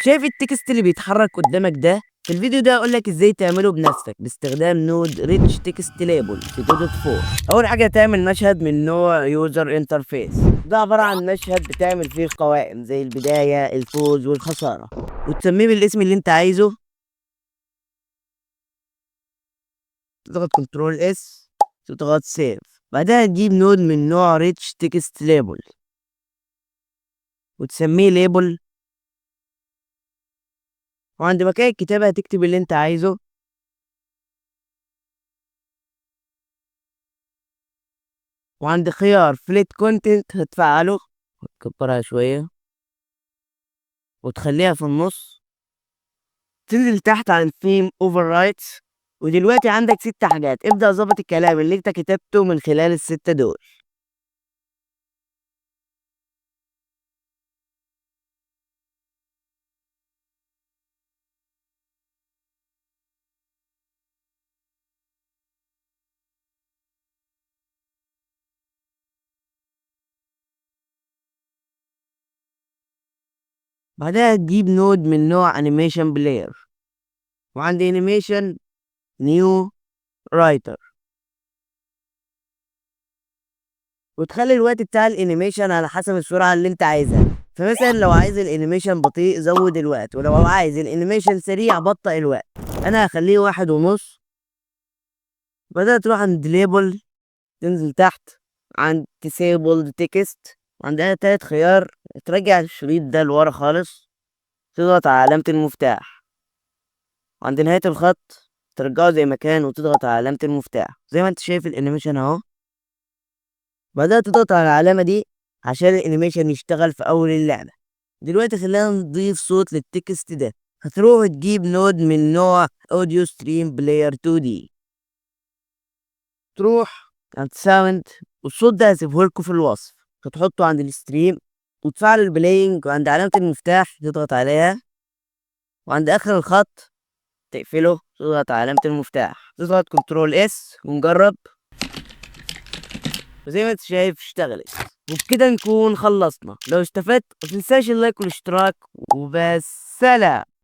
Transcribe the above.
شايف التكست اللي بيتحرك قدامك ده؟ في الفيديو ده اقول لك ازاي تعمله بنفسك باستخدام نود ريتش تكست ليبل في دودوت 4. اول حاجه تعمل مشهد من نوع يوزر انترفيس، ده عباره عن مشهد بتعمل فيه قوائم زي البدايه الفوز والخساره، وتسميه بالاسم اللي انت عايزه. تضغط كنترول اس، تضغط سيف. بعدها تجيب نود من نوع ريتش تكست ليبل وتسميه ليبل، وعند مكان الكتابه هتكتب اللي انت عايزه، وعند خيار فليت كونتنت هتفعله وتكبرها شوية وتخليها في النص. تنزل تحت عن ثيم اوفر رايتس، ودلوقتي عندك 6 حاجات. ابدأ ظبط الكلام اللي انت كتبته من خلال ال6 دول. بعدها تجيب نود من نوع انيميشن بلاير، وعند انيميشن نيو رايتر، وتخلي الوقت بتاع الانيميشن على حسب السرعة اللي انت عايزها. فمثلا لو عايز الانيميشن بطيء زود الوقت، ولو عايز الانيميشن سريع بطئ الوقت. انا هخليه 1.5. بدأت تروح عند ليبل، تنزل تحت عند disable text، وعندها 3 خيار. ترجع الشريط ده لورا خالص، تضغط على علامة المفتاح، وعند نهاية الخط ترجعه زي ما كان وتضغط على علامة المفتاح زي ما انت شايف الانيميشن اهو. بدأت تضغط على العلامة دي عشان الانيميشن يشتغل في اول اللعبة. دلوقتي خلينا نضيف صوت للتكست ده. هتروح تجيب نود من نوع audio stream player 2D، تروح عند ساوند، والصوت ده هسيبهولكوا في الوصف. هتحطه عند الستريم وتفعل البلاينج، وعند علامة المفتاح تضغط عليها، وعند آخر الخط تقفله تضغط على علامة المفتاح، تضغط كنترول اس ونجرب. وزي ما انت شايف اشتغلت. وبكده نكون خلصنا. لو استفدت متنساش اللايك والاشتراك، وبس سلام.